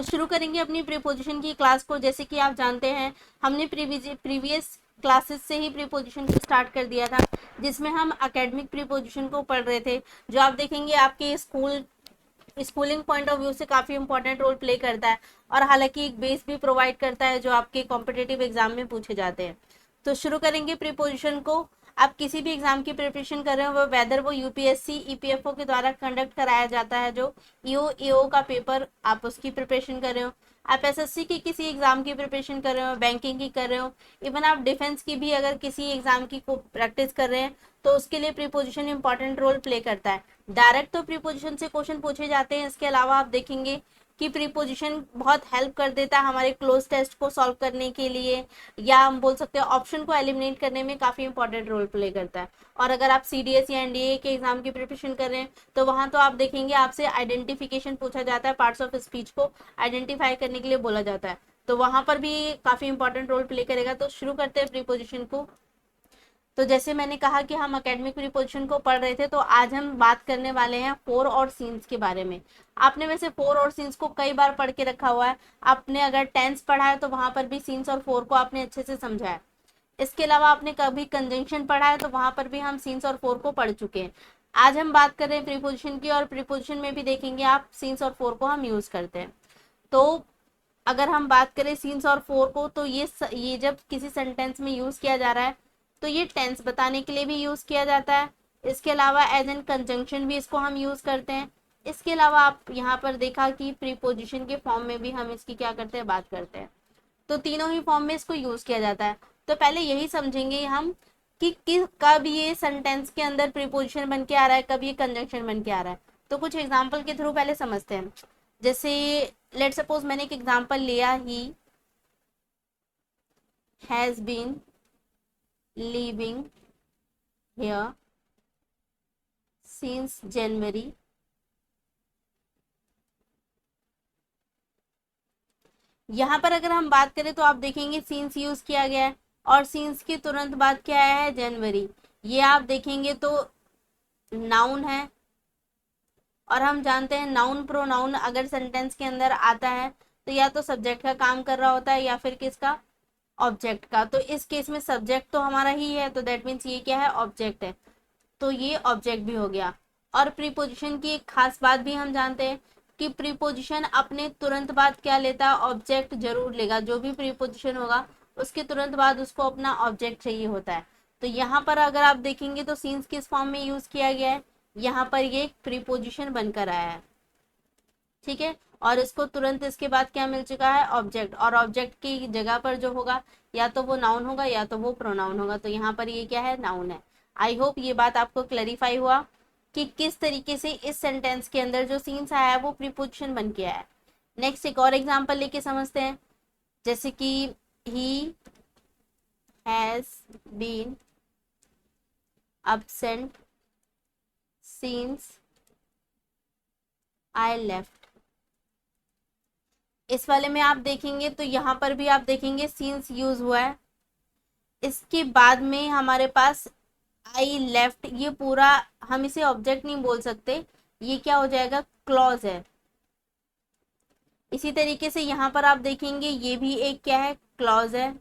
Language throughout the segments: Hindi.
तो शुरू करेंगे अपनी प्रीपोजिशन की क्लास को। जैसे कि आप जानते हैं हमने प्रीवियस क्लासेस से ही प्रीपोजिशन को स्टार्ट कर दिया था, जिसमें हम एकेडमिक प्रीपोजिशन को पढ़ रहे थे, जो आप देखेंगे आपके स्कूलिंग पॉइंट ऑफ व्यू से काफ़ी इंपॉर्टेंट रोल प्ले करता है, और हालांकि एक बेस भी प्रोवाइड करता है जो आपके कॉम्पिटेटिव एग्जाम में पूछे जाते हैं। तो शुरू करेंगे प्रीपोजिशन को। आप किसी भी एग्जाम की प्रिपरेशन कर रहे हो, वो वेदर वो यूपीएससी ईपीएफओ के द्वारा कंडक्ट कराया जाता है, जो ईओ ईओ का पेपर, आप उसकी प्रिपरेशन कर रहे हो, आप एसएससी की किसी एग्जाम की प्रिपरेशन कर रहे हो, बैंकिंग की कर रहे हो, इवन आप डिफेंस की भी अगर किसी एग्जाम की को प्रैक्टिस कर रहे हैं, तो उसके लिए प्रीपोजिशन इंपॉर्टेंट रोल प्ले करता है। डायरेक्ट तो प्रीपोजिशन से क्वेश्चन पूछे जाते हैं, इसके अलावा आप देखेंगे कि प्रीपोजिशन बहुत हेल्प कर देता है हमारे क्लोज टेस्ट को सॉल्व करने के लिए, या हम बोल सकते हैं ऑप्शन को एलिमिनेट करने में काफ़ी इंपॉर्टेंट रोल प्ले करता है। और अगर आप सीडीएस या एनडीए के एग्जाम की प्रिपरेशन कर रहे हैं, तो वहाँ तो आप देखेंगे आपसे आइडेंटिफिकेशन पूछा जाता है, पार्ट्स ऑफ स्पीच को आइडेंटिफाई करने के लिए बोला जाता है, तो वहाँ पर भी काफ़ी इंपॉर्टेंट रोल प्ले करेगा। तो शुरू करते हैं प्रीपोजिशन को। तो जैसे मैंने कहा कि हम एकेडमिक प्रीपोजिशन को पढ़ रहे थे, तो आज हम बात करने वाले हैं फोर और सीन्स के बारे में। आपने वैसे फोर और सीन्स को कई बार पढ़ के रखा हुआ है, आपने अगर टेंस पढ़ा है तो वहां पर भी सीन्स और फोर को आपने अच्छे से समझा है। इसके अलावा आपने कभी कंजंक्शन पढ़ा है तो वहां पर भी हम सीन्स और फोर को पढ़ चुके हैं। आज हम बात कर रहे हैं प्रीपोजिशन की, और प्रीपोजिशन में भी देखेंगे आप सीन्स और फोर को हम यूज करते हैं। तो अगर हम बात करें सीन्स और फोर को, तो ये जब किसी सेंटेंस में यूज किया जा रहा है, तो ये टेंस बताने के लिए भी यूज किया जाता है। इसके अलावा एज एन कंजंक्शन भी इसको हम यूज करते हैं। इसके अलावा आप यहाँ पर देखा कि प्रीपोजिशन के फॉर्म में भी हम इसकी क्या करते हैं, बात करते हैं। तो तीनों ही फॉर्म में इसको यूज किया जाता है। तो पहले यही समझेंगे हम कि कब ये सेंटेंस के अंदर प्रीपोजिशन बन के आ रहा है, कब ये कंजंक्शन बन के आ रहा है। तो कुछ एग्जाम्पल के थ्रू पहले समझते हैं। जैसे लेट सपोज मैंने एक एग्जांपल लिया, he has been living here since January. यहाँ पर अगर हम बात करें तो आप देखेंगे सीन्स यूज किया गया है, और सीन्स के तुरंत बाद क्या आया है, जनवरी। ये आप देखेंगे तो नाउन है, और हम जानते हैं नाउन प्रोनाउन अगर सेंटेंस के अंदर आता है, तो या तो सब्जेक्ट का काम कर रहा होता है या फिर किसका, ऑब्जेक्ट का। तो इस केस में सब्जेक्ट तो हमारा ही है, तो दैट मीन्स ये क्या है, ऑब्जेक्ट है, तो ये ऑब्जेक्ट भी हो गया। और प्रीपोजिशन की एक खास बात भी हम जानते हैं कि प्रीपोजिशन अपने तुरंत बाद क्या लेता है, ऑब्जेक्ट जरूर लेगा। जो भी प्रीपोजिशन होगा उसके तुरंत बाद उसको अपना ऑब्जेक्ट चाहिए होता है। तो यहाँ पर अगर आप देखेंगे तो सीन्स किस फॉर्म में यूज किया गया है, यहाँ पर ये एक प्रीपोजिशन बनकर आया है, ठीक है। और इसको तुरंत इसके बाद क्या मिल चुका है, ऑब्जेक्ट, और ऑब्जेक्ट की जगह पर जो होगा या तो वो नाउन होगा या तो वो प्रोनाउन होगा, तो यहाँ पर ये क्या है, नाउन है। आई होप ये बात आपको क्लैरिफाई हुआ कि किस तरीके से इस सेंटेंस के अंदर जो सीन्स आया है वो प्रीपोजिशन बन के आया है। नेक्स्ट एक और एग्जांपल लेके समझते हैं। जैसे कि he has been absent since I left। इस वाले में आप देखेंगे तो यहाँ पर भी आप देखेंगे सीन्स यूज हुआ है। इसके बाद में हमारे पास आई लेफ्ट, ये पूरा हम इसे ऑब्जेक्ट नहीं बोल सकते, ये क्या हो जाएगा, क्लॉज है। इसी तरीके से यहाँ पर आप देखेंगे ये भी एक क्या है, क्लॉज है।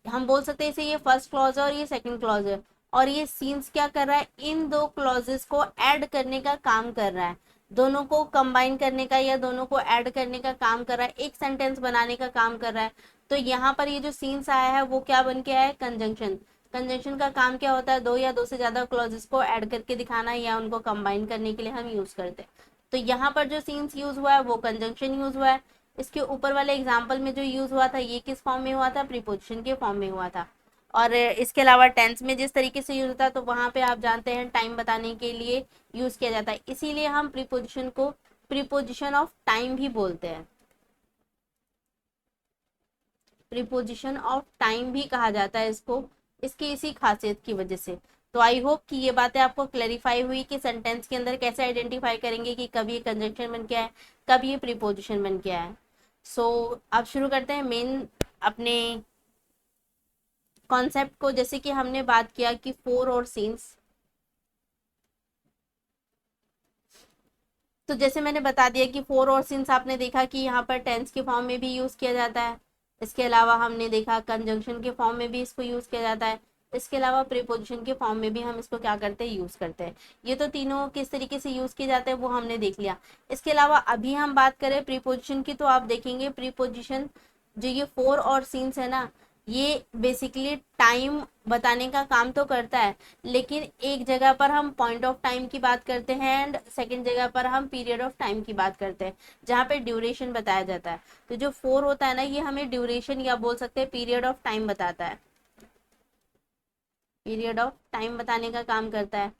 हम बोल सकते हैं इसे ये फर्स्ट क्लॉज है और ये सेकंड क्लॉज है। और ये सीन्स क्या कर रहा है, इन दो क्लॉजेस को ऐड करने का काम कर रहा है, दोनों को कंबाइन करने का या दोनों को ऐड करने का काम कर रहा है, एक सेंटेंस बनाने का काम कर रहा है। तो यहाँ पर ये जो सीन्स आया है वो क्या बन के आया है, कंजंक्शन। कंजंक्शन का काम क्या होता है, दो या दो से ज्यादा क्लॉजेस को ऐड करके दिखाना या उनको कंबाइन करने के लिए हम यूज करते हैं। तो यहाँ पर जो सीन्स यूज हुआ है वो कंजंक्शन यूज हुआ है। इसके ऊपर वाले एग्जाम्पल में जो यूज हुआ था ये किस फॉर्म में हुआ था, प्रीपोजिशन के फॉर्म में हुआ था। और इसके अलावा टेंस में जिस तरीके से यूज होता है, तो वहां पे आप जानते हैं टाइम बताने के लिए यूज किया जाता है, इसीलिए हम प्रीपोजिशन को प्रीपोजिशन ऑफ टाइम भी बोलते हैं, प्रीपोजिशन ऑफ टाइम भी कहा जाता है इसको, इसकी इसी खासियत की वजह से। तो आई होप कि ये बातें आपको क्लैरिफाई हुई कि सेंटेंस के अंदर कैसे आइडेंटिफाई करेंगे कि कब ये कंजंक्शन बन के आए, कब ये प्रीपोजिशन बन के आए। सो अब शुरू करते हैं मेन अपने कॉन्सेप्ट को। जैसे कि हमने बात किया कि फोर और सीन्स, तो जैसे मैंने बता दिया कि फोर और सिंस आपने देखा कि यहाँ पर टेंस के फॉर्म में भी यूज़ किया जाता है। इसके अलावा हमने देखा कंजंक्शन के फॉर्म में भी इसको यूज़ किया जाता है। इसके अलावा प्रीपोजिशन के फॉर्म में भी हम इसको क्या करते हैं, यूज़ करते हैं। ये तो तीनों किस तरीके से यूज़ किए जाते हैं वो हमने देख लिया। इसके अलावा अभी हम बात करें प्रीपोजिशन की, तो आप देखेंगे प्रीपोजिशन जो ये फोर और सिंस है ना, ये बेसिकली टाइम बताने का काम तो करता है, लेकिन एक जगह पर हम पॉइंट ऑफ टाइम की बात करते हैं एंड सेकंड जगह पर हम पीरियड ऑफ टाइम की बात करते हैं, जहाँ पे ड्यूरेशन बताया जाता है। तो जो फोर होता है ना, ये हमें ड्यूरेशन या बोल सकते हैं पीरियड ऑफ टाइम बताता है, पीरियड ऑफ टाइम बताने का काम करता है।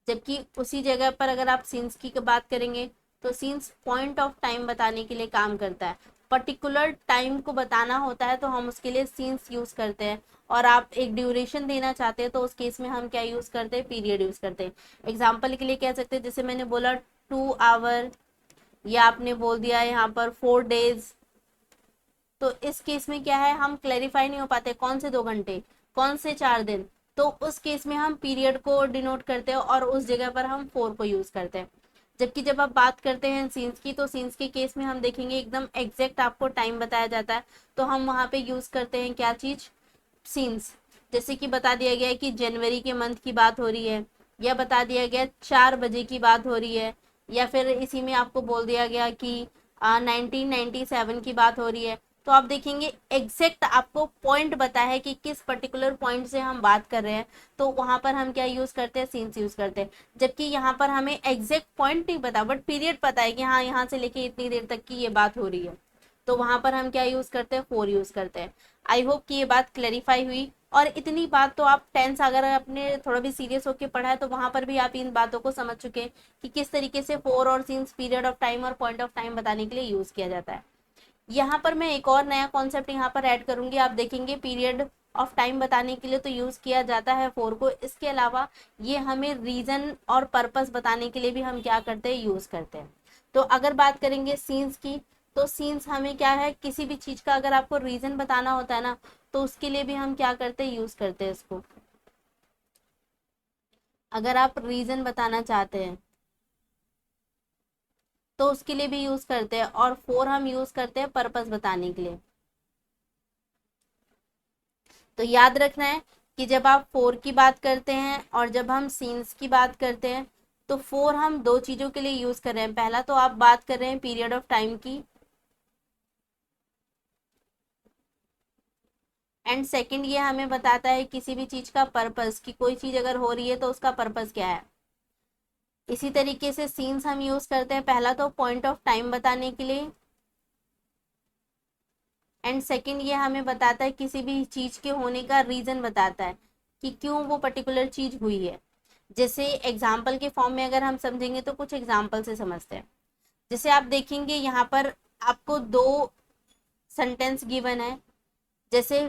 जबकि उसी जगह पर अगर आप सीन्स की बात करेंगे तो सीन्स पॉइंट ऑफ टाइम बताने के लिए काम करता है। पर्टिकुलर टाइम को बताना होता है तो हम उसके लिए सीन्स यूज करते हैं, और आप एक ड्यूरेशन देना चाहते हैं तो उस केस में हम क्या यूज करते हैं, पीरियड यूज करते हैं। एग्जाम्पल के लिए कह सकते हैं, जैसे मैंने बोला 2 आवर, या आपने बोल दिया यहाँ पर 4 डेज। तो इस केस में क्या है, हम क्लैरिफाई नहीं हो पाते कौन से 2 घंटे, कौन से 4 दिन। तो उस केस में हम पीरियड को डिनोट करते हैं और उस जगह पर हम फोर को यूज करते हैं। जबकि जब आप बात करते हैं सीन्स की, तो सीन्स के केस में हम देखेंगे एकदम एग्जैक्ट आपको टाइम बताया जाता है, तो हम वहाँ पे यूज करते हैं क्या चीज, सीन्स। जैसे कि बता दिया गया है कि जनवरी के मंथ की बात हो रही है, या बता दिया गया 4 बजे की बात हो रही है, या फिर इसी में आपको बोल दिया गया कि 1997 की बात हो रही है। तो आप देखेंगे एग्जैक्ट आपको पॉइंट बता है कि किस पर्टिकुलर पॉइंट से हम बात कर रहे हैं, तो वहां पर हम क्या यूज करते हैं, सीन्स यूज करते हैं। जबकि यहाँ पर हमें एग्जैक्ट पॉइंट नहीं पता, बट पीरियड पता है कि हाँ यहाँ से लेके इतनी देर तक की ये बात हो रही है, तो वहां पर हम क्या यूज करते हैं, फोर यूज करते हैं। आई होप कि ये बात क्लैरिफाई हुई। और इतनी बात तो आप टेंस अगर आपने थोड़ा भी सीरियस होकर पढ़ा है तो वहां पर भी आप इन बातों को समझ चुके हैं कि किस तरीके से फोर और सीन्स पीरियड ऑफ टाइम और पॉइंट ऑफ टाइम बताने के लिए यूज किया जाता है। यहाँ पर मैं एक और नया कॉन्सेप्ट यहाँ पर ऐड करूंगी। आप देखेंगे पीरियड ऑफ टाइम बताने के लिए तो यूज किया जाता है फोर को, इसके अलावा ये हमें रीजन और पर्पस बताने के लिए भी हम क्या करते हैं, यूज करते हैं। तो अगर बात करेंगे सीन्स की, तो सीन्स हमें क्या है, किसी भी चीज का अगर आपको रीजन बताना होता है ना, तो उसके लिए भी हम क्या करते हैं, यूज करते हैं इसको। अगर आप रीजन बताना चाहते हैं तो उसके लिए भी यूज करते हैं, और फोर हम यूज करते हैं पर्पस बताने के लिए। तो याद रखना है कि जब आप फोर की बात करते हैं और जब हम सीन्स की बात करते हैं, तो फोर हम दो चीजों के लिए यूज कर रहे हैं। पहला तो आप बात कर रहे हैं पीरियड ऑफ टाइम की, एंड सेकंड ये हमें बताता है किसी भी चीज का पर्पस, कि कोई चीज अगर हो रही है तो उसका पर्पस क्या है। इसी तरीके से सीन्स हम यूज करते हैं पहला तो पॉइंट ऑफ टाइम बताने के लिए, एंड सेकंड ये हमें बताता है किसी भी चीज के होने का रीजन बताता है कि क्यों वो पर्टिकुलर चीज हुई है। जैसे एग्जाम्पल के फॉर्म में अगर हम समझेंगे तो कुछ एग्जाम्पल से समझते हैं। जैसे आप देखेंगे यहाँ पर आपको दो सेंटेंस गिवन है। जैसे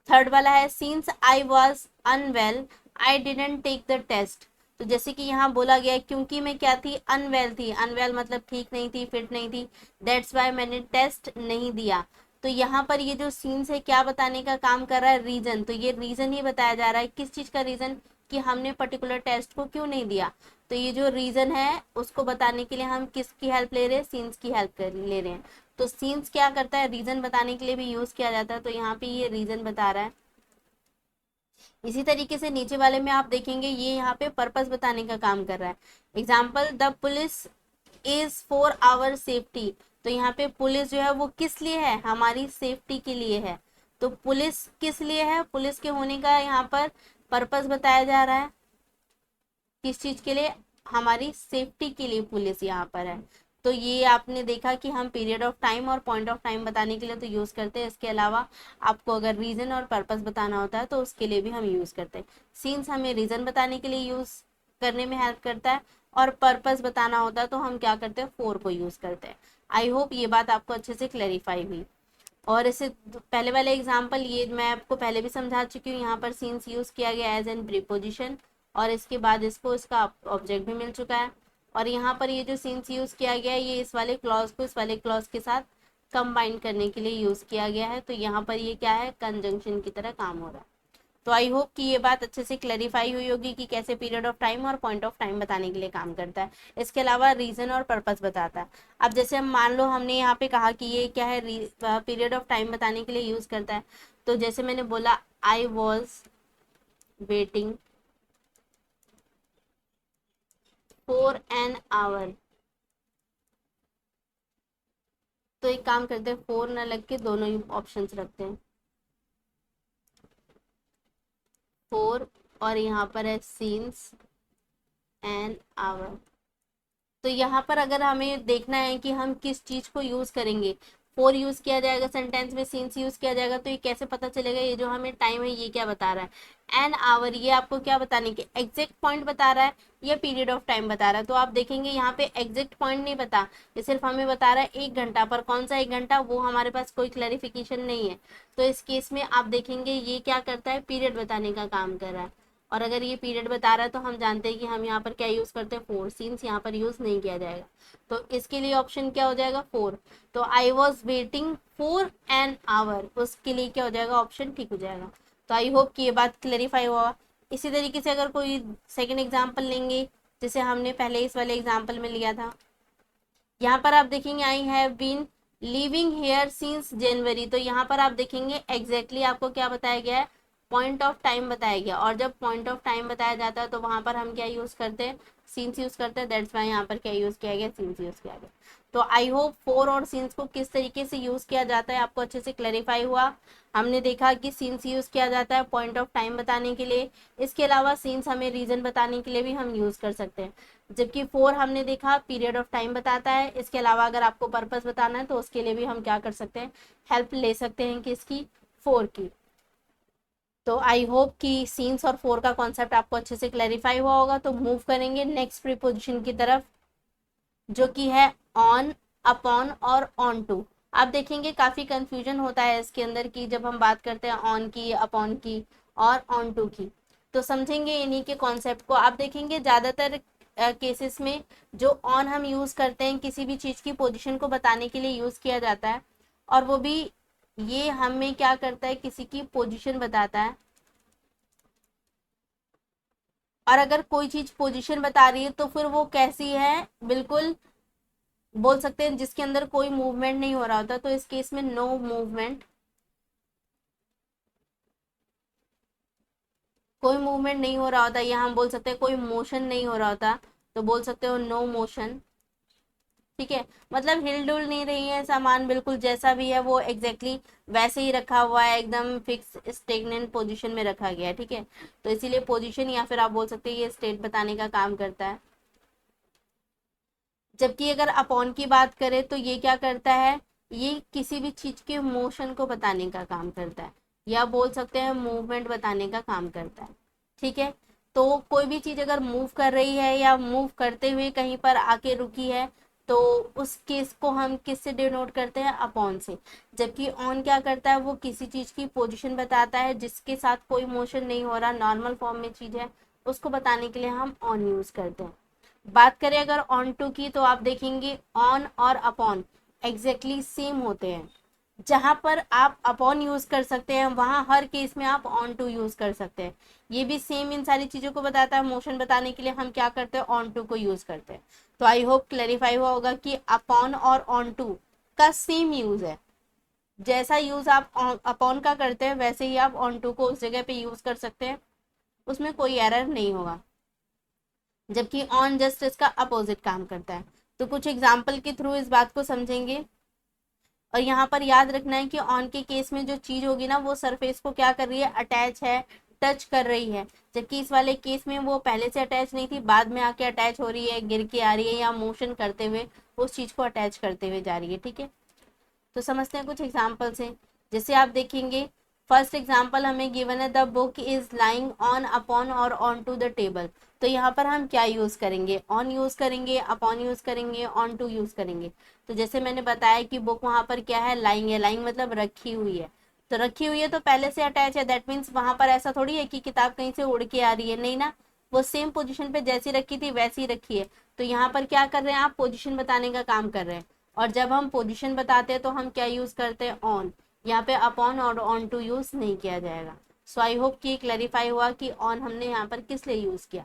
थर्ड वाला है, since I was unwell I didn't take the test. तो जैसे कि यहाँ बोला गया है क्योंकि मैं क्या थी, अनवेल थी। अनवेल मतलब ठीक नहीं थी, फिट नहीं थी, दैट्स वाई मैंने टेस्ट नहीं दिया। तो यहाँ पर ये जो सीन्स है क्या बताने का काम कर रहा है, रीजन। तो ये रीजन ही बताया जा रहा है, किस चीज का रीजन, कि हमने पर्टिकुलर टेस्ट को क्यों नहीं दिया। तो ये जो रीजन है उसको बताने के लिए हम किसकी हेल्प ले रहे हैं, सीन्स की हेल्प ले रहे हैं। तो सीन्स क्या करता है, रीजन बताने के लिए भी यूज किया जाता है, तो यहाँ पे ये रीजन बता रहा है। इसी तरीके से नीचे वाले में आप देखेंगे ये यहाँ पे पर्पस बताने का काम कर रहा है। Example, the police is for our safety. तो यहाँ पे पुलिस जो है वो किस लिए है, हमारी सेफ्टी के लिए है। तो पुलिस किस लिए है, पुलिस के होने का यहाँ पर पर्पस बताया जा रहा है, किस चीज के लिए, हमारी सेफ्टी के लिए पुलिस यहाँ पर है। तो ये आपने देखा कि हम पीरियड ऑफ टाइम और पॉइंट ऑफ टाइम बताने के लिए तो यूज करते हैं, इसके अलावा आपको अगर रीजन और पर्पस बताना होता है तो उसके लिए भी हम यूज करते हैं। सीन्स हमें रीजन बताने के लिए यूज करने में हेल्प करता है, और पर्पस बताना होता है तो हम क्या करते हैं, फोर को यूज करते हैं। आई होप ये बात आपको अच्छे से क्लैरिफाई हुई। और इससे पहले वाले एग्जाम्पल ये मैं आपको पहले भी समझा चुकी हूँ। यहाँ पर सीन्स यूज किया गया एज एन प्रीपोजिशन, और इसके बाद इसको इसका ऑब्जेक्ट भी मिल चुका है। और यहाँ पर ये जो सीन्स यूज किया गया है ये इस वाले क्लॉज को इस वाले क्लॉज के साथ कंबाइन करने के लिए यूज किया गया है। तो यहाँ पर ये क्या है, कंजंक्शन की तरह काम हो रहा है। तो आई होप कि ये बात अच्छे से क्लैरिफाई हुई होगी कि कैसे पीरियड ऑफ टाइम और पॉइंट ऑफ टाइम बताने के लिए काम करता है। इसके अलावा रीजन और पर्पस बताता है। अब जैसे हम मान लो हमने यहाँ पे कहा कि ये क्या है, पीरियड ऑफ टाइम बताने के लिए यूज करता है। तो जैसे मैंने बोला I was waiting for an hour, तो एक काम करते हैं, फोर ना लग के दोनों ही ऑप्शन रखते हैं, फोर और यहाँ पर है सीन्स एन आवर। तो यहाँ पर अगर हमें देखना है कि हम किस चीज को यूज करेंगे, फोर यूज किया जाएगा सेंटेंस में, सीन्स यूज किया जाएगा, तो ये कैसे पता चलेगा ये जो हमें टाइम है ये क्या बता रहा है। एन आवर ये आपको क्या बताने के एग्जैक्ट पॉइंट बता रहा है या पीरियड ऑफ टाइम बता रहा है। तो आप देखेंगे यहाँ पे एग्जैक्ट पॉइंट नहीं बता, ये सिर्फ हमें बता रहा है 1 घंटा, पर कौन सा 1 घंटा वो हमारे पास कोई क्लैरिफिकेशन नहीं है। तो इस केस में आप देखेंगे ये क्या करता है, पीरियड बताने का काम कर रहा है। और अगर ये पीरियड बता रहा है तो हम जानते हैं कि हम यहाँ पर क्या यूज करते हैं, फोर, सीन्स यहाँ पर यूज नहीं किया जाएगा। तो इसके लिए ऑप्शन क्या हो जाएगा, फोर। तो I was waiting for an hour, उसके लिए क्या हो जाएगा, ऑप्शन ठीक हो जाएगा। तो आई होप कि ये बात क्लेरिफाई हुआ। इसी तरीके से अगर कोई सेकेंड एग्जाम्पल लेंगे, जैसे हमने पहले इस वाले एग्जाम्पल में लिया था, यहाँ पर आप देखेंगे I have been living here since January. तो यहाँ पर आप देखेंगे एग्जैक्टली आपको क्या बताया गया है, पॉइंट ऑफ टाइम बताया गया। और जब पॉइंट ऑफ टाइम बताया जाता है तो वहां पर हम क्या यूज करते हैं, सीन्स यूज करते हैं। दैट्स वाई यहाँ पर क्या यूज किया गया, सीन्स यूज किया गया। तो आई होप फोर और सीन्स को किस तरीके से यूज किया जाता है आपको अच्छे से क्लैरिफाई हुआ। हमने देखा कि सीन्स यूज किया जाता है पॉइंट ऑफ टाइम बताने के लिए, इसके अलावा सीन्स हमें रीजन बताने के लिए भी हम यूज कर सकते हैं। जबकि फोर हमने देखा पीरियड ऑफ टाइम बताता है। इसके अलावा अगर आपको पर्पस बताना है तो उसके लिए भी हम क्या कर सकते हैं, हेल्प ले सकते हैं किसकी, फोर की। तो आई होप कि सीन्स और फोर का कॉन्सेप्ट आपको अच्छे से क्लैरिफाई हुआ होगा। तो मूव करेंगे नेक्स्ट प्रीपोजिशन की तरफ, जो कि है ऑन, अपॉन और ऑन टू। आप देखेंगे काफी कंफ्यूजन होता है इसके अंदर की जब हम बात करते हैं ऑन की, अपॉन की और ऑन टू की। तो समझेंगे इन्हीं के कॉन्सेप्ट को। आप देखेंगे ज्यादातर केसेस में जो ऑन हम यूज करते हैं किसी भी चीज की पोजीशन को बताने के लिए यूज किया जाता है, और वो भी ये हमें क्या करता है, किसी की पोजीशन बताता है। और अगर कोई चीज पोजीशन बता रही है तो फिर वो कैसी है, बिल्कुल बोल सकते हैं जिसके अंदर कोई मूवमेंट नहीं हो रहा होता। तो इस केस में नो मूवमेंट, कोई मूवमेंट नहीं हो रहा होता, या हम बोल सकते हैं कोई मोशन नहीं हो रहा होता, तो बोल सकते हो नो मोशन। ठीक है, मतलब हिल डुल नहीं रही है सामान, बिल्कुल जैसा भी है वो एग्जैक्टली वैसे ही रखा हुआ है, एकदम फिक्स स्टेगनेंट पोजीशन में रखा गया है। ठीक है, तो इसीलिए पोजीशन या फिर आप बोल सकते हैं ये स्टेट बताने का काम करता है। जबकि अगर अपॉन की बात करें तो ये क्या करता है, ये किसी भी चीज के मोशन को बताने का काम करता है, या बोल सकते हैं मूवमेंट बताने का काम करता है। ठीक है, तो कोई भी चीज अगर मूव कर रही है या मूव करते हुए कहीं पर आके रुकी है तो उस केस को हम किससे डिनोट करते हैं, अपॉन से। जबकि ऑन क्या करता है, वो किसी चीज की पोजीशन बताता है जिसके साथ कोई मोशन नहीं हो रहा, नॉर्मल फॉर्म में चीज है, उसको बताने के लिए हम ऑन यूज करते हैं। बात करें अगर ऑन टू की, तो आप देखेंगे ऑन और अपॉन एग्जैक्टली सेम होते हैं। जहां पर आप अपॉन यूज कर सकते हैं वहां हर केस में आप ऑन टू यूज कर सकते हैं। ये भी सेम इन सारी चीजों को बताता है, मोशन बताने के लिए हम क्या करते हैं, ऑन टू को यूज करते हैं। तो आई होप क्लैरिफाई हुआ होगा कि अपॉन और ऑन टू का सेम यूज है। जैसा यूज आप अपॉन का करते हैं वैसे ही आप ऑन टू को उस जगह पे यूज कर सकते हैं, उसमें कोई एरर नहीं होगा। जबकि ऑन जस्ट इसका अपोजिट काम करता है। तो कुछ एग्जाम्पल के थ्रू इस बात को समझेंगे। और यहाँ पर याद रखना है कि ऑन के केस में जो चीज होगी ना वो सरफेस को क्या कर रही है, अटैच है, टच कर रही है। जबकि इस वाले केस में वो पहले से अटैच नहीं थी, बाद में आके अटैच हो रही है, गिर के आ रही है, या मोशन करते हुए उस चीज को अटैच करते हुए जा रही है। ठीक है, तो समझते हैं कुछ एग्जाम्पल से। जैसे आप देखेंगे फर्स्ट एग्जाम्पल हमें गिवन है, the book is lying on, upon और ऑन टू द टेबल। तो यहाँ पर हम क्या यूज करेंगे, ऑन यूज करेंगे, अपॉन यूज करेंगे, ऑन टू यूज करेंगे। तो जैसे मैंने बताया कि बुक वहां पर क्या है, लाइंग है, लाइंग मतलब रखी हुई है। तो रखी हुई है तो पहले से अटैच है, दैट मीन्स वहां पर ऐसा थोड़ी है कि किताब कहीं से उड़ के आ रही है, नहीं ना, वो सेम पोजीशन पे जैसी रखी थी वैसी ही रखी है। तो यहाँ पर क्या कर रहे हैं आप, पोजीशन बताने का काम कर रहे हैं। और जब हम पोजीशन बताते हैं तो हम क्या यूज करते हैं, ऑन। यहाँ पे अपॉन और ऑन टू यूज नहीं किया जाएगा। सो आई होप कि क्लैरिफाई हुआ कि ऑन हमने यहाँ पर किस लिए यूज किया।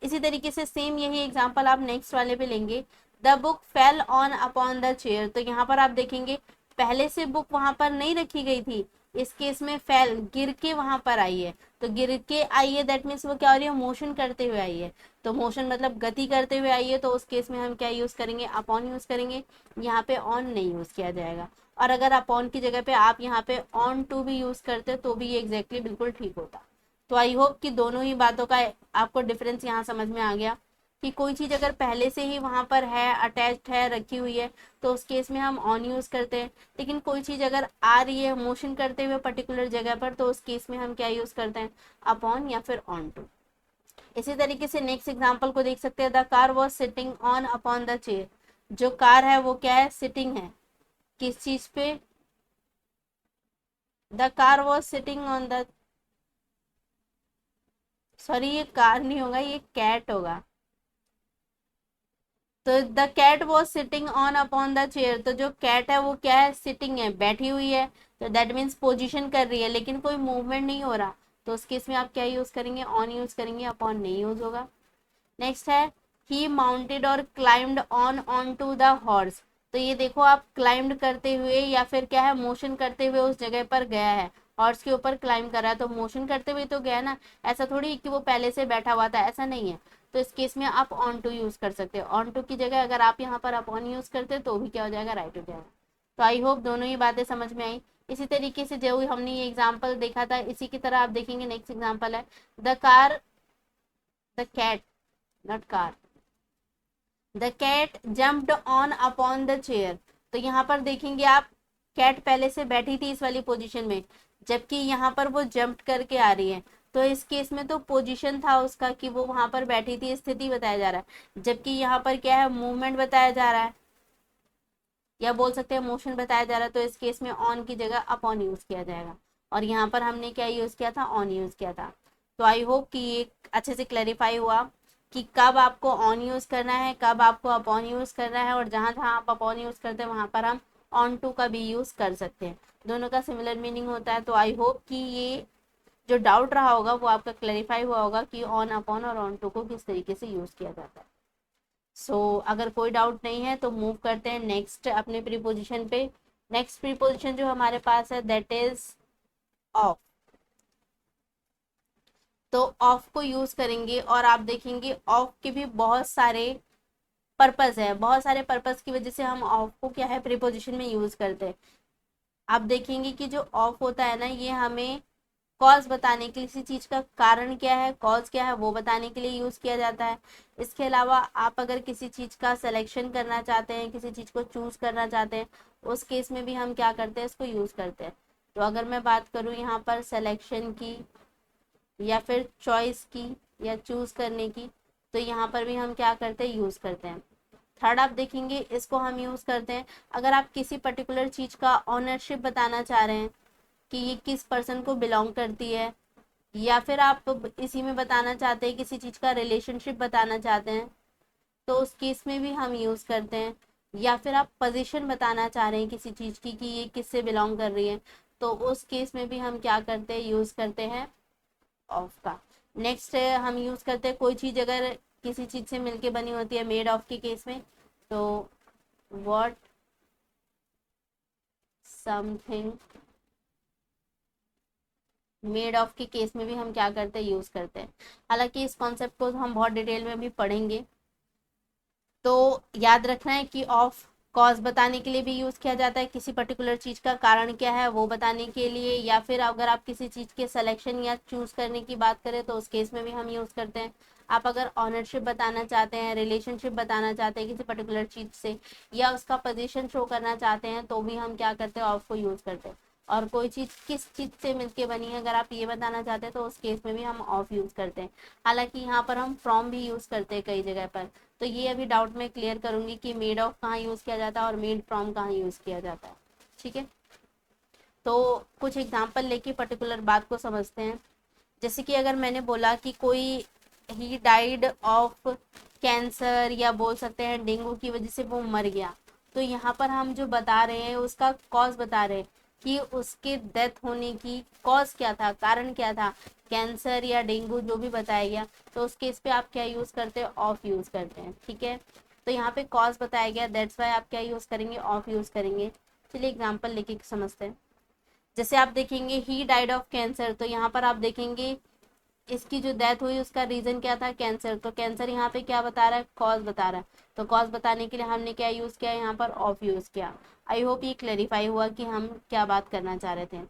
इसी तरीके से सेम यही एग्जांपल आप नेक्स्ट वाले पे लेंगे, the book fell on upon the chair. तो यहाँ पर आप देखेंगे पहले से बुक वहां पर नहीं रखी गई थी, इस केस में फेल गिर के वहां पर आई है, तो गिर के आई है दैट मीन्स वो क्या हो रही है, मोशन करते हुए आई है। तो मोशन मतलब गति करते हुए आई है, तो उस केस में हम क्या यूज करेंगे, अपॉन यूज करेंगे, यहाँ पे ऑन नहीं यूज किया जाएगा। और अगर अपॉन की जगह पे आप यहाँ पे ऑन टू भी यूज करते तो भी ये एग्जैक्टली बिल्कुल ठीक होता। तो आई होप कि दोनों ही बातों का आपको डिफरेंस यहाँ समझ में आ गया कि कोई चीज अगर पहले से ही वहां पर है, अटैच्ड है, रखी हुई है, तो उस केस में हम ऑन यूज करते हैं। लेकिन कोई चीज अगर आ रही है मोशन करते हुए पर्टिकुलर जगह पर, तो उस केस में हम क्या यूज करते हैं, अपॉन या फिर ऑन टू। इसी तरीके से नेक्स्ट एग्जांपल को देख सकते हैं, the car was sitting on upon the chair. जो कार है वो क्या है, सिटिंग है किस चीज पे, the car was sitting on the, sorry ये कार नहीं होगा, ये कैट होगा। तो the cat was sitting on upon the chair. तो जो कैट है वो क्या है, सिटिंग है, बैठी हुई है, तो दैट मीन्स पोजीशन कर रही है, लेकिन कोई मूवमेंट नहीं हो रहा। तो उस केस में आप क्या यूज करेंगे, ऑन यूज करेंगे, अपॉन नहीं यूज होगा। नेक्स्ट है, ही माउंटेड और climbed on to the horse. तो ये देखो आप क्लाइंब करते हुए या फिर क्या है, मोशन करते हुए उस जगह पर गया है, हॉर्स के ऊपर क्लाइंब कर रहा है, तो मोशन करते हुए तो गया ना, ऐसा थोड़ी कि वो पहले से बैठा हुआ था, ऐसा नहीं है। तो इस केस में आप ऑन टू यूज कर सकते हो। ऑन टू की जगह अगर आप यहाँ पर अपॉन यूज करते तो भी क्या हो जाएगा, राइट हो जाएगा। तो आई होप दोनों ही बातें समझ में आई। इसी तरीके से जो हमने ये एग्जाम्पल देखा था, इसी की तरह आप देखेंगे नेक्स्ट एग्जाम्पल है, the car, the cat, not car, the cat jumped on upon the chair. तो यहाँ पर देखेंगे आप, कैट पहले से बैठी थी इस वाली पोजीशन में, जबकि यहाँ पर वो जंप करके आ रही है। तो इस केस में तो पोजीशन था उसका कि वो वहां पर बैठी थी, स्थिति बताया जा रहा है, जबकि यहाँ पर क्या है, मूवमेंट बताया जा रहा है, या बोल सकते हैं मोशन बताया जा रहा है। तो इस केस में ऑन की जगह अपॉन यूज किया जाएगा, और यहाँ पर हमने क्या यूज किया था, ऑन यूज किया था। तो आई होप कि ये अच्छे से क्लैरिफाई हुआ कि कब आपको ऑन यूज करना है, कब आपको अपॉन यूज करना है, और जहां जहां आप अपॉन यूज करते हैं वहां पर हम ऑन टू का भी यूज कर सकते हैं। दोनों का सिमिलर मीनिंग होता है। तो आई होप कि ये जो डाउट रहा होगा वो आपका क्लैरिफाई हुआ होगा कि ऑन, अपॉन और ऑन टू को किस तरीके से यूज किया जाता है। अगर कोई डाउट नहीं है तो मूव करते हैं नेक्स्ट अपने प्रीपोजिशन पे। नेक्स्ट प्रीपोजिशन जो हमारे पास है दैट इज ऑफ। तो ऑफ को यूज करेंगे, और आप देखेंगे ऑफ के भी बहुत सारे पर्पस है, बहुत सारे पर्पस की वजह से हम ऑफ को क्या है, प्रीपोजिशन में यूज करते हैं। आप देखेंगे कि जो ऑफ होता है ना, ये हमें कॉज बताने के लिए, किसी चीज का कारण क्या है, कॉज क्या है, वो बताने के लिए यूज किया जाता है। इसके अलावा आप अगर किसी चीज का सिलेक्शन करना चाहते हैं, किसी चीज को चूज करना चाहते हैं, उस केस में भी हम क्या करते हैं, इसको यूज करते हैं। तो अगर मैं बात करूं यहाँ पर सिलेक्शन की, या फिर चॉइस की, या चूज करने की, तो यहाँ पर भी हम क्या करते हैं, यूज करते हैं। थर्ड आप देखेंगे, इसको हम यूज करते हैं अगर आप किसी पर्टिकुलर चीज का ऑनरशिप बताना चाह रहे हैं कि ये किस पर्सन को बिलोंग करती है, या फिर आप इसी में बताना चाहते हैं किसी चीज का रिलेशनशिप बताना चाहते हैं, तो उस केस में भी हम यूज करते हैं। या फिर आप पोजीशन बताना चाह रहे हैं किसी चीज की कि ये किससे बिलोंग कर रही है, तो उस केस में भी हम क्या करते हैं, यूज करते हैं ऑफ का। नेक्स्ट हम यूज करते हैं, कोई चीज अगर किसी चीज से मिलके बनी होती है, मेड ऑफ के केस में, तो व्हाट समथिंग मेड ऑफ के केस में भी हम क्या करते हैं, यूज करते हैं। हालांकि इस कॉन्सेप्ट को हम बहुत डिटेल में भी पढ़ेंगे। तो याद रखना है कि ऑफ कॉज बताने के लिए भी यूज किया जाता है, किसी पर्टिकुलर चीज का कारण क्या है वो बताने के लिए, या फिर अगर आप किसी चीज के सिलेक्शन या चूज करने की बात करें तो उस केस में भी हम यूज करते हैं। आप अगर ऑनरशिप बताना चाहते हैं, रिलेशनशिप बताना चाहते हैं किसी पर्टिकुलर चीज से, या उसका पोजीशन शो करना चाहते हैं, तो भी हम क्या करते हैं, ऑफ को यूज करते हैं। और कोई चीज किस चीज से मिलके बनी है अगर आप ये बताना चाहते हैं, तो उस केस में भी हम ऑफ यूज करते हैं। हालांकि यहाँ पर हम फ्रॉम भी यूज करते हैं कई जगह पर। तो ये अभी डाउट में क्लियर करूंगी कि मेड ऑफ कहाँ यूज किया जाता है और मेड फ्रॉम कहाँ यूज किया जाता है। ठीक है, तो कुछ एग्जांपल लेके पर्टिकुलर बात को समझते हैं। जैसे कि अगर मैंने बोला कि कोई ही डाइड ऑफ कैंसर, या बोल सकते हैं डेंगू की वजह से वो मर गया, तो यहाँ पर हम जो बता रहे हैं उसका कॉज बता रहे हैं कि उसके डेथ होने की कॉज क्या था, कारण क्या था, कैंसर या डेंगू जो भी बताया गया, तो उस केस पे आप क्या यूज करते हैं, ऑफ यूज करते हैं। ठीक है, तो यहाँ पे कॉज बताया गया, दैट्स वाई आप क्या यूज करेंगे, ऑफ यूज करेंगे। चलिए एग्जाम्पल लेके समझते हैं। जैसे आप देखेंगे ही डाइड ऑफ कैंसर, तो यहाँ पर आप देखेंगे इसकी जो डेथ हुई उसका रीजन क्या था, कैंसर। तो कैंसर यहाँ पे क्या बता रहा है, कॉज बता रहा है। तो कॉज बताने के लिए हमने क्या यूज किया, यहाँ पर ऑफ यूज किया। आई होप ये क्लेरिफाई हुआ कि हम क्या बात करना चाह रहे थे।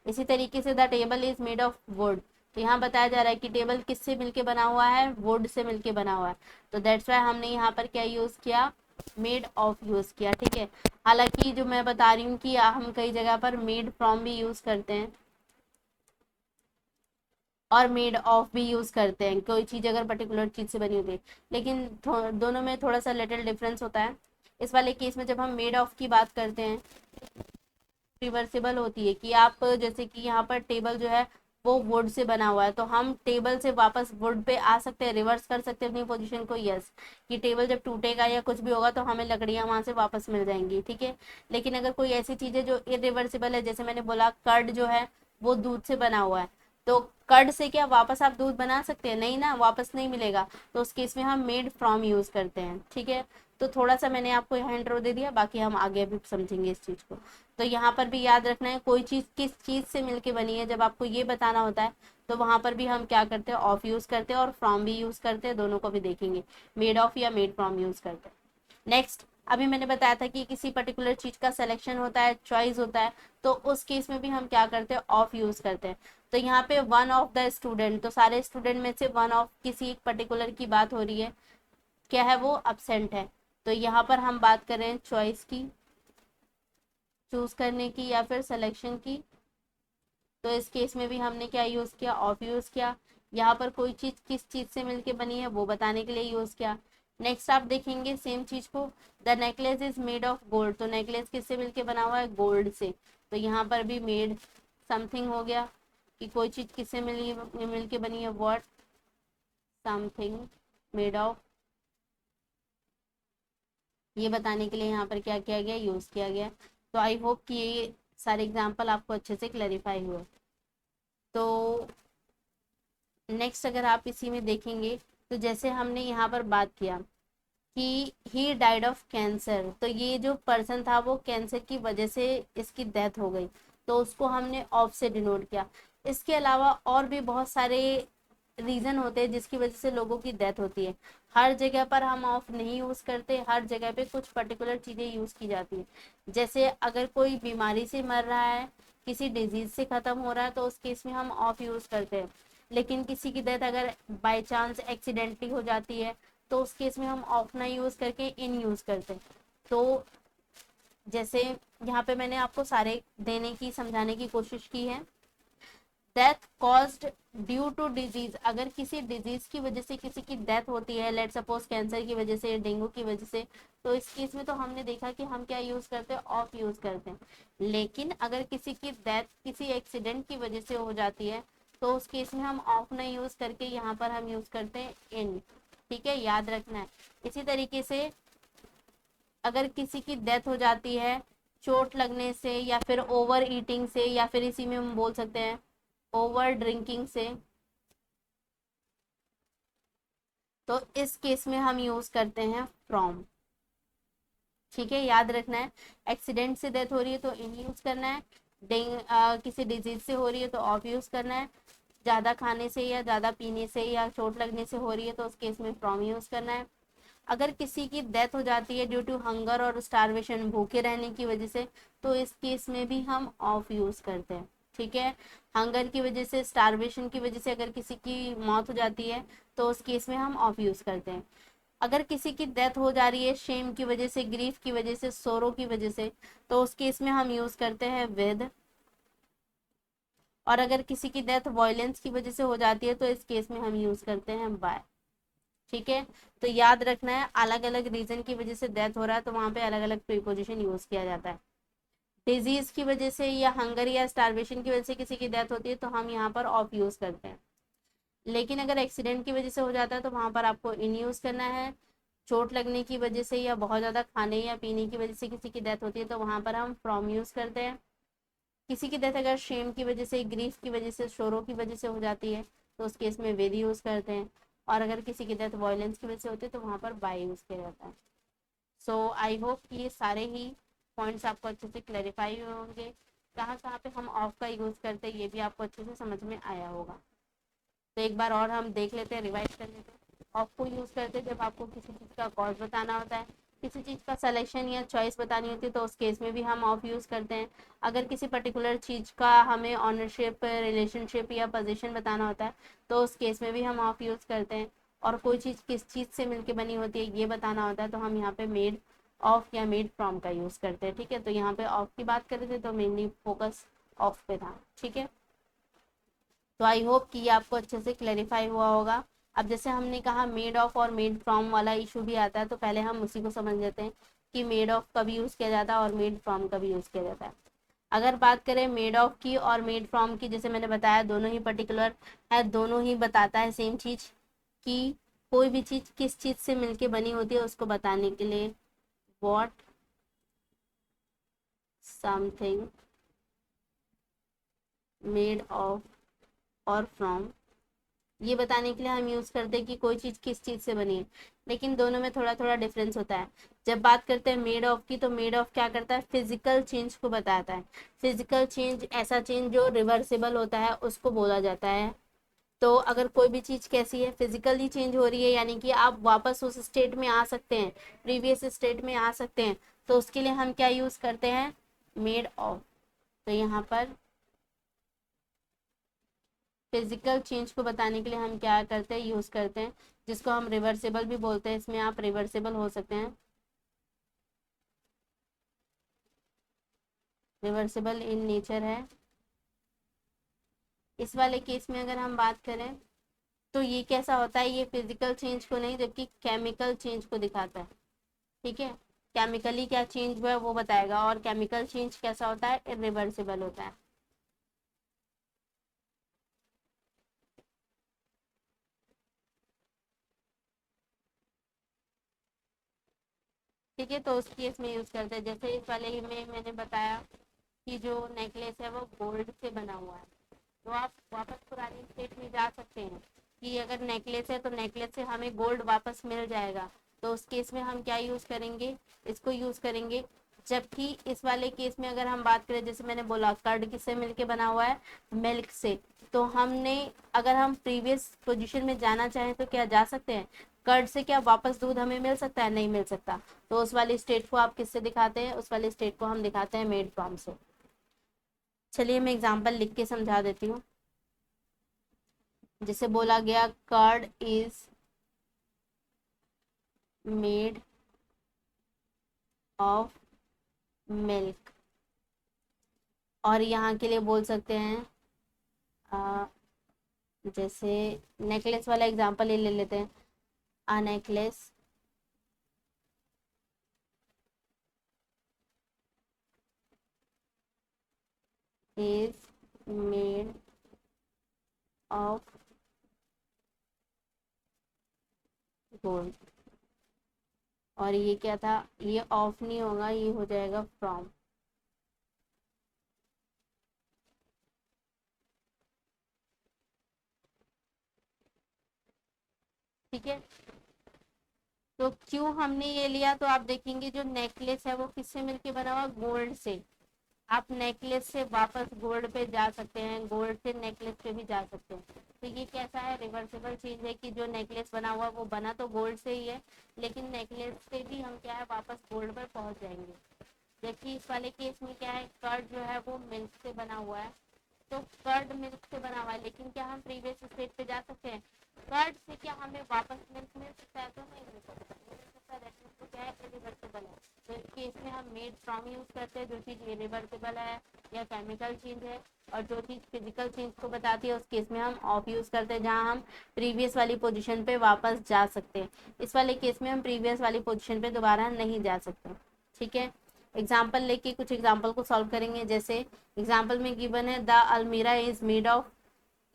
इसी तरीके से the table is made of would, तो यहाँ बताया जा रहा है कि टेबल किससे मिलके बना हुआ है, वुड से मिलके बना हुआ है। तो दैट्स वाई हमने यहाँ पर क्या यूज किया, मेड ऑफ यूज किया। ठीक है, हालांकि जो मैं बता रही हूँ कि हम कई जगह पर मेड फ्रॉम भी यूज करते हैं और मेड ऑफ भी यूज करते हैं, कोई चीज अगर पर्टिकुलर चीज से बनी होती है, लेकिन दोनों में थोड़ा सा लिटिल डिफरेंस होता है। इस वाले केस में जब हम मेड ऑफ की बात करते हैं, रिवर्सिबल होती है कि आप जैसे कि यहाँ पर टेबल जो है वो वुड से बना हुआ है, तो हम टेबल से वापस वुड पे आ सकते हैं, रिवर्स कर सकते हैं अपनी पोजीशन को, यस, कि टेबल जब टूटेगा या कुछ भी होगा तो हमें लकड़ियां वहां से वापस मिल जाएंगी। ठीक है, लेकिन अगर कोई ऐसी चीज है जो इरिवर्सिबल है, जैसे मैंने बोला कर्ड जो है वो दूध से बना हुआ है, तो कर्ड से क्या वापस आप दूध बना सकते हैं, नहीं ना, वापस नहीं मिलेगा। तो उस केस में हम मेड फ्रॉम यूज करते हैं। ठीक है, तो थोड़ा सा मैंने आपको यहाँ इंट्रो दे दिया, बाकी हम आगे भी समझेंगे इस चीज को। तो यहाँ पर भी याद रखना है कोई चीज किस चीज से मिलके बनी है, जब आपको ये बताना होता है तो वहां पर भी हम क्या करते हैं, ऑफ यूज करते हैं और फ्रॉम भी यूज करते हैं, दोनों को भी देखेंगे, मेड ऑफ या मेड फ्रॉम यूज करते हैं। नेक्स्ट, अभी मैंने बताया था कि किसी पर्टिकुलर चीज का सिलेक्शन होता है, चॉइस होता है, तो उस केस में भी हम क्या करते हैं, ऑफ यूज करते हैं। तो यहाँ पे वन ऑफ द स्टूडेंट, तो सारे स्टूडेंट में से वन ऑफ किसी एक पर्टिकुलर की बात हो रही है, क्या है वो, अब्सेंट है। तो यहाँ पर हम बात कर रहे हैं चॉइस की, चूज करने की या फिर सिलेक्शन की, तो इस केस में भी हमने क्या यूज किया, ऑफ यूज किया। यहाँ पर कोई चीज किस चीज से मिलके बनी है वो बताने के लिए यूज किया। नेक्स्ट आप देखेंगे सेम चीज को, the necklace is made of gold, तो नेकलेस किससे मिलके बना हुआ है, गोल्ड से। तो यहाँ पर भी मेड समथिंग हो गया कि कोई चीज किससे मिलके बनी है, व्हाट, समथिंग मेड ऑफ, ये बताने के लिए यहाँ पर क्या किया गया, यूज किया गया। तो आई होप कि ये सारे एग्जाम्पल आपको अच्छे से क्लैरिफाई हुए। तो नेक्स्ट अगर आप इसी में देखेंगे, तो जैसे हमने यहाँ पर बात किया कि ही डाइड ऑफ कैंसर, तो ये जो पर्सन था वो कैंसर की वजह से इसकी डेथ हो गई, तो उसको हमने ऑफ से डिनोट किया। इसके अलावा और भी बहुत सारे रीजन होते हैं जिसकी वजह से लोगों की डेथ होती है, हर जगह पर हम ऑफ नहीं यूज करते, हर जगह पे कुछ पर्टिकुलर चीजें यूज की जाती है। जैसे अगर कोई बीमारी से मर रहा है, किसी डिजीज से खत्म हो रहा है, तो उस केस में हम ऑफ यूज करते हैं। लेकिन किसी की डेथ अगर बाय चांस एक्सीडेंटली हो जाती है, तो उस केस में हम ऑफ ना यूज करके इन यूज करते हैं। तो जैसे यहाँ पे मैंने आपको सारे देने की, समझाने की कोशिश की है। Death caused due to disease, अगर किसी डिजीज की वजह से किसी की डेथ होती है, लेट सपोज कैंसर की वजह से, डेंगू की वजह से, तो इस केस में तो हमने देखा कि हम क्या यूज करते हैं, ऑफ यूज करते हैं। लेकिन अगर किसी की डेथ किसी एक्सीडेंट की वजह से हो जाती है, तो उस केस में हम ऑफ नहीं यूज करके यहाँ पर हम यूज करते हैं इन। ठीक है, याद रखना है। इसी तरीके से अगर किसी की डेथ हो जाती है चोट लगने से, या फिर ओवर ईटिंग से, या फिर इसी में हम बोल सकते हैं ओवर ड्रिंकिंग से, तो इस केस में हम यूज करते हैं फ्रॉम। ठीक है, याद रखना है। एक्सीडेंट से डेथ हो रही है तो इन यूज करना है, किसी डिजीज से हो रही है तो ऑफ यूज करना है, ज्यादा खाने से या ज्यादा पीने से या चोट लगने से हो रही है तो उस केस में फ्रॉम यूज करना है। अगर किसी की डेथ हो जाती है ड्यू टू हंगर और स्टारवेशन, भूखे रहने की वजह से, तो इस केस में भी हम ऑफ यूज करते हैं। ठीक है, हंगर की वजह से, स्टारवेशन की वजह से अगर किसी की मौत हो जाती है, तो उस केस में हम ऑफ यूज करते हैं। अगर किसी की डेथ हो जा रही है शेम की वजह से, ग्रीफ की वजह से, सोरो की वजह से, तो उस केस में हम यूज करते हैं विद। और अगर किसी की डेथ वायलेंस की वजह से हो जाती है, तो इस केस में हम यूज करते हैं बाय। ठीक है, तो याद रखना है अलग अलग रीजन की वजह से डेथ हो रहा है तो वहां पे अलग अलग प्रीपोजिशन यूज किया जाता है। डिजीज की वजह से या हंगर या स्टारवेशन की वजह से किसी की डेथ होती है तो हम यहाँ पर ऑफ यूज करते हैं। लेकिन अगर एक्सीडेंट की वजह से हो जाता है तो वहां पर आपको इन यूज करना है। चोट लगने की वजह से या बहुत ज्यादा खाने या पीने की वजह से किसी की डेथ होती है तो वहां पर हम फ्रॉम यूज करते हैं। किसी की डेथ अगर शेम की वजह से, ग्रीफ की वजह से, शोरों की वजह से हो जाती है तो उस केस में विद यूज़ करते हैं, और अगर किसी की डेथ वायलेंस की वजह से होती है तो वहाँ पर बाय यूज़ किया जाता है। सो आई होप कि ये सारे ही पॉइंट्स आपको अच्छे से क्लैरिफाई होंगे। कहाँ कहाँ पे हम ऑफ का यूज़ करते हैं ये भी आपको अच्छे से समझ में आया होगा। तो एक बार और हम देख लेते हैं, रिवाइज कर लेते हैं। ऑफ को यूज़ करते हैं जब आपको किसी चीज़ का कॉज बताना होता है, किसी चीज़ का सिलेक्शन या चॉइस बतानी होती है तो उस केस में भी हम ऑफ यूज़ करते हैं। अगर किसी पर्टिकुलर चीज़ का हमें ऑनरशिप, रिलेशनशिप या पोजीशन बताना होता है तो उस केस में भी हम ऑफ यूज़ करते हैं। और कोई चीज़ किस चीज़ से मिलके बनी होती है ये बताना होता है तो हम यहाँ पे मेड ऑफ या मेड फ्रॉम का यूज़ करते हैं। ठीक है, तो यहाँ पे ऑफ की बात कर रहे थे तो मेनली फोकस ऑफ पे था। ठीक है, तो आई होप कि ये आपको अच्छे से क्लैरिफाई हुआ होगा। अब जैसे हमने कहा मेड ऑफ और मेड फ्रॉम वाला इशू भी आता है, तो पहले हम उसी को समझ लेते हैं कि मेड ऑफ कब यूज़ किया जाता है और मेड फ्रॉम कब यूज़ किया जाता है। अगर बात करें मेड ऑफ की और मेड फ्रॉम की, जैसे मैंने बताया दोनों ही पर्टिकुलर है, दोनों ही बताता है सेम चीज़ कि कोई भी चीज़ किस चीज़ से मिलके बनी होती है उसको बताने के लिए वॉट समथिंग मेड ऑफ और फ्रॉम, ये बताने के लिए हम यूज़ करते हैं कि कोई चीज़ किस चीज़ से बनी है। लेकिन दोनों में थोड़ा थोड़ा डिफरेंस होता है। जब बात करते हैं मेड ऑफ की, तो मेड ऑफ क्या करता है, फिजिकल चेंज को बताता है। फिजिकल चेंज, ऐसा चेंज जो रिवर्सिबल होता है उसको बोला जाता है। तो अगर कोई भी चीज़ कैसी है, फिजिकली चेंज हो रही है, यानी कि आप वापस उस स्टेट में आ सकते हैं, प्रीवियस स्टेट में आ सकते हैं, तो उसके लिए हम क्या यूज़ करते हैं, मेड ऑफ। तो यहाँ पर फिजिकल चेंज को बताने के लिए हम क्या करते हैं, यूज़ करते हैं, जिसको हम रिवर्सिबल भी बोलते हैं। इसमें आप रिवर्सिबल हो सकते हैं, रिवर्सिबल इन नेचर है। इस वाले केस में अगर हम बात करें तो ये कैसा होता है, ये फिजिकल चेंज को नहीं जबकि केमिकल चेंज को दिखाता है। ठीक है, केमिकली क्या चेंज हुआ है वो बताएगा, और केमिकल चेंज कैसा होता है, इरिवर्सिबल होता है। ठीक है, तो उस केस में यूज करते हैं। जैसे इस वाले में मैंने बताया कि जो नेकलेस है वो गोल्ड से बना हुआ है, तो आप वापस पुरानी स्टेट में जा सकते हैं कि अगर नेकलेस है तो नेकलेस से हमें गोल्ड वापस मिल जाएगा। तो उस केस में हम क्या यूज़ करेंगे, इसको यूज़ करेंगे। जबकि इस वाले केस में अगर हम बात करें, जैसे मैंने बोला कर्ड किससे मिलके बना हुआ है, मिल्क से, तो हमने, अगर हम प्रीवियस पोजीशन में जाना चाहें तो क्या जा सकते हैं, कर्ड से क्या वापस दूध हमें मिल सकता है, नहीं मिल सकता। तो उस वाली स्टेट को आप किससे दिखाते हैं, उस वाली स्टेट को हम दिखाते हैं मेड फ्रॉम से। चलिए मैं एग्जांपल लिख के समझा देती हूँ। जैसे बोला गया curd is made of milk, और यहाँ के लिए बोल सकते हैं जैसे नेकलेस वाला एग्जांपल ही ले लेते हैं। A necklace is made of gold, और ये क्या था, ये ऑफ नहीं होगा, ये हो जाएगा फ्रॉम। ठीक है, तो क्यों हमने ये लिया, तो आप देखेंगे जो नेकलेस है वो किससे मिलके बना हुआ, गोल्ड से। आप नेकलेस से वापस गोल्ड पे जा सकते हैं, गोल्ड से नेकलेस पे भी जा सकते हैं। तो ये कैसा है, रिवर्सिबल चीज है कि जो नेकलेस बना हुआ वो बना तो गोल्ड से ही है, लेकिन नेकलेस से भी हम क्या है वापस गोल्ड पर पहुंच जाएंगे। जबकि इस वाले केस में क्या है, कर्ड जो है वो मिल्क से बना हुआ है, तो कर्ड मिल्क से बना हुआ है, लेकिन क्या हम प्रीवियस स्टेट पे जा सकते हैं, कर्ड से क्या हमें वापस मिल्क मिल सकता है, तो नहीं मिल सकता, तो क्या है, इरिवर्सिबल है। तो इस केस में हम मेड फ्रॉम यूज करते हैं, जो चीज़ इरिवर्सिबल है या केमिकल चेंज है, और जो चीज़ फिजिकल चेंज को बताती है उस केस में हम ऑफ यूज करते हैं, जहाँ हम प्रीवियस वाली पोजीशन पे वापस जा सकते हैं। इस वाले केस में हम प्रीवियस वाली पोजीशन पे दोबारा नहीं जा सकते। ठीक है, एग्जाम्पल लेके कुछ एग्जाम्पल को सॉल्व करेंगे। जैसे एग्जाम्पल में गिवन है द अलमीरा इज मेड ऑफ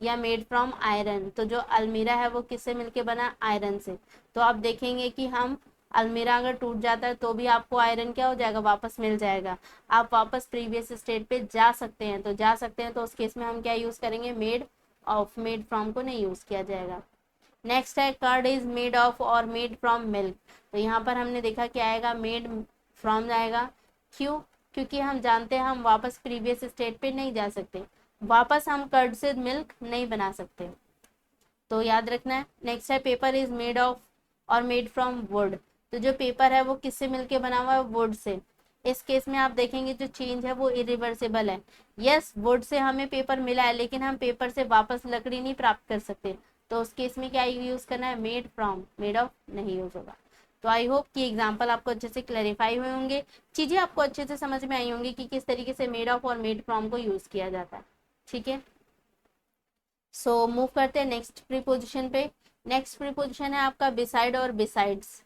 या मेड फ्रॉम आयरन, तो जो अलमीरा है वो किससे मिलके बना, आयरन से। तो आप देखेंगे कि हम अलमीरा अगर टूट जाता है तो भी आपको आयरन क्या हो जाएगा, वापस मिल जाएगा, आप वापस प्रीवियस स्टेट पे जा सकते हैं। तो जा सकते हैं तो उस केस में हम क्या यूज करेंगे, मेड ऑफ, मेड फ्रॉम को नहीं यूज किया जाएगा। नेक्स्ट है कर्ड इज मेड ऑफ और मेड फ्रॉम मिल्क। तो यहाँ पर हमने देखा क्या आएगा, मेड फ्रॉम आएगा। क्यों, क्योंकि हम जानते हैं हम वापस प्रीवियस स्टेट पे नहीं जा सकते, वापस हम कर्ड से मिल्क नहीं बना सकते, तो याद रखना है। नेक्स्ट है पेपर इज मेड ऑफ और मेड फ्रॉम वुड। तो जो पेपर है वो किससे मिलके बना हुआ है, वुड से। इस केस में आप देखेंगे जो चेंज है वो इरिवर्सिबल है। यस, वुड से हमें पेपर मिला है लेकिन हम पेपर से वापस लकड़ी नहीं प्राप्त कर सकते, तो उस केस में क्या यूज करना है, मेड फ्रॉम, मेड ऑफ नहीं यूज होगा। तो आई होप कि एग्जाम्पल आपको अच्छे से क्लैरिफाई हुए होंगे, चीजें आपको अच्छे से समझ में आई होंगी कि किस तरीके से मेड ऑफ और मेड फ्रॉम को यूज किया जाता है। ठीक है, सो मूव करते हैं नेक्स्ट प्रीपोजिशन पे। नेक्स्ट प्रीपोजिशन है आपका बिसाइड और बिसाइड्स।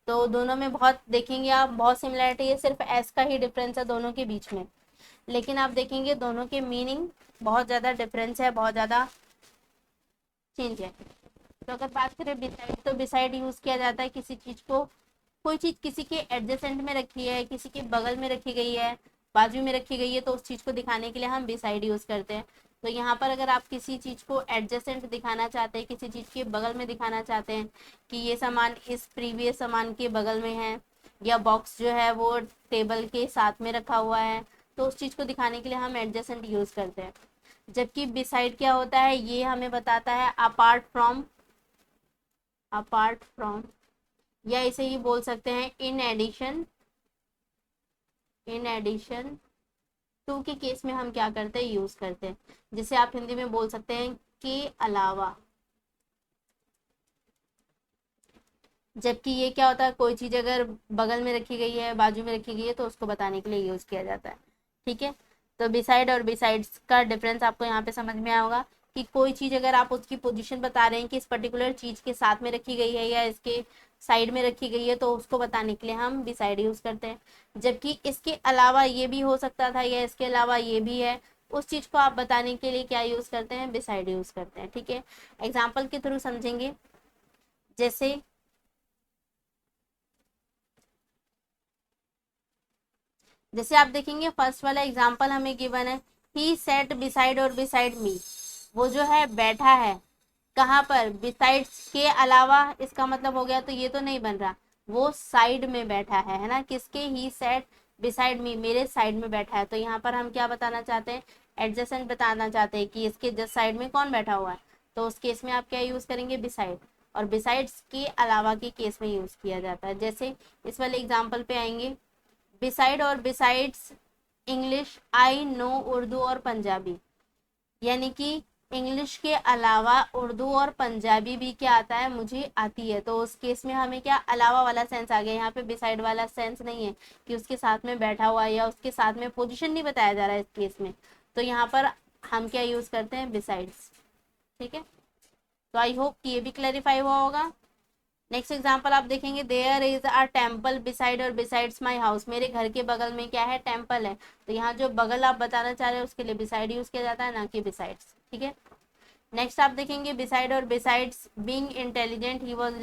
तो दोनों में बहुत देखेंगे आप, बहुत सिमिलरिटी है, सिर्फ एस का ही डिफरेंस है दोनों के बीच में, लेकिन आप देखेंगे दोनों के मीनिंग बहुत ज़्यादा डिफरेंस है, बहुत ज़्यादा चेंज है। तो अगर बात करें बिसाइड, तो बिसाइड यूज़ किया जाता है किसी चीज़ को, कोई चीज़ किसी के एडजेसेंट में रखी है, किसी के बगल में रखी गई है, बाजू में रखी गई है, तो उस चीज़ को दिखाने के लिए हम बिसाइड यूज़ करते हैं। तो यहाँ पर अगर आप किसी चीज़ को एडजेसेंट दिखाना चाहते हैं, किसी चीज़ के बगल में दिखाना चाहते हैं कि ये सामान इस प्रीवियस सामान के बगल में है, या बॉक्स जो है वो टेबल के साथ में रखा हुआ है, तो उस चीज़ को दिखाने के लिए हम एडजेसेंट यूज़ करते हैं। जबकि बिसाइड क्या होता है, ये हमें बताता है अपार्ट फ्रॉम, अपार्ट फ्रॉम, या इसे ही बोल सकते हैं in addition, in addition to के केस में हम क्या करते हैं, यूज करते हैं। जिसे आप हिंदी में बोल सकते हैं के अलावा। जबकि ये क्या होता है, कोई चीज अगर बगल में रखी गई है, बाजू में रखी गई है, तो उसको बताने के लिए यूज किया जाता है। ठीक है, तो बिसाइड और बिसाइड्स का डिफरेंस आपको यहाँ पे समझ में आया होगा कि कोई चीज अगर आप उसकी पोजीशन बता रहे हैं कि इस पर्टिकुलर चीज के साथ में रखी गई है या इसके साइड में रखी गई है, तो उसको बताने के लिए हम बिसाइड यूज करते हैं। जबकि इसके अलावा ये भी हो सकता था या इसके अलावा ये भी है, उस चीज को आप बताने के लिए क्या यूज करते हैं, बिसाइड यूज करते हैं। ठीक है, एग्जाम्पल के थ्रू समझेंगे। जैसे जैसे आप देखेंगे फर्स्ट वाला एग्जाम्पल हमें गिवन है, ही सेट बिसाइड और बिसाइड मी। वो जो है बैठा है कहाँ पर, बिसाइड्स के अलावा, इसका मतलब हो गया तो ये तो नहीं बन रहा, वो साइड में बैठा है ना, किसके, ही सेट बिसाइड मी, मेरे साइड में बैठा है। तो यहाँ पर हम क्या बताना चाहते हैं, एडजेसेंट बताना चाहते हैं कि इसके जस्ट साइड में कौन बैठा हुआ है, तो उस केस में आप क्या यूज करेंगे, बिसाइड। और बिसाइड्स के अलावा के केस में यूज किया जाता है। जैसे इस वाले एग्जाम्पल पे आएंगे, बिसाइड और besides English I know Urdu और पंजाबी, यानी कि इंग्लिश के अलावा उर्दू और पंजाबी भी क्या आता है, मुझे आती है। तो उस केस में हमें क्या अलावा वाला सेंस आ गया, यहाँ पे बिसाइड वाला सेंस नहीं है कि उसके साथ में बैठा हुआ है या उसके साथ में पोजीशन नहीं बताया जा रहा है इस केस में, तो यहाँ पर हम क्या यूज करते हैं, बिसाइड्स। ठीक है, तो आई होप कि ये भी क्लैरिफाई हुआ होगा। नेक्स्ट एग्जाम्पल आप देखेंगे, there is a temple beside और बिसाइड्स माई हाउस, मेरे घर के बगल में क्या है, टेम्पल है। तो यहाँ जो बगल आप बताना चाह रहे हो उसके लिए बिसाइड यूज किया जाता है, ना कि बिसाइड्स। ठीक है, नेक्स्ट आप देखेंगे बिसाइड और besides being intelligent he was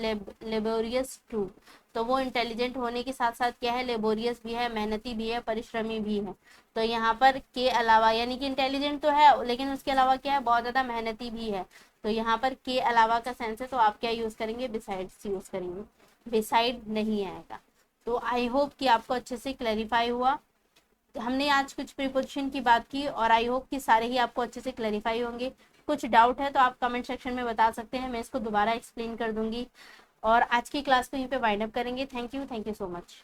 laborious too. तो वो इंटेलिजेंट होने के साथ साथ क्या है, लेबोरियस भी है, मेहनती भी है, परिश्रमी भी है। तो यहाँ पर के अलावा, यानी कि इंटेलिजेंट तो है लेकिन उसके अलावा क्या है, बहुत ज़्यादा मेहनती भी है। तो यहाँ पर के अलावा का सेंस है, तो आप क्या यूज़ करेंगे, बिसाइड्स यूज़ करेंगे, बिसाइड नहीं आएगा। तो आई होप कि आपको अच्छे से क्लैरिफाई हुआ। हमने आज कुछ प्रीपोजिशन की बात की और आई होप कि सारे ही आपको अच्छे से क्लैरिफाई होंगे। कुछ डाउट है तो आप कमेंट सेक्शन में बता सकते हैं, मैं इसको दोबारा एक्सप्लेन कर दूंगी। और आज की क्लास को यहीं पे वाइंड अप करेंगे। Thank you so much.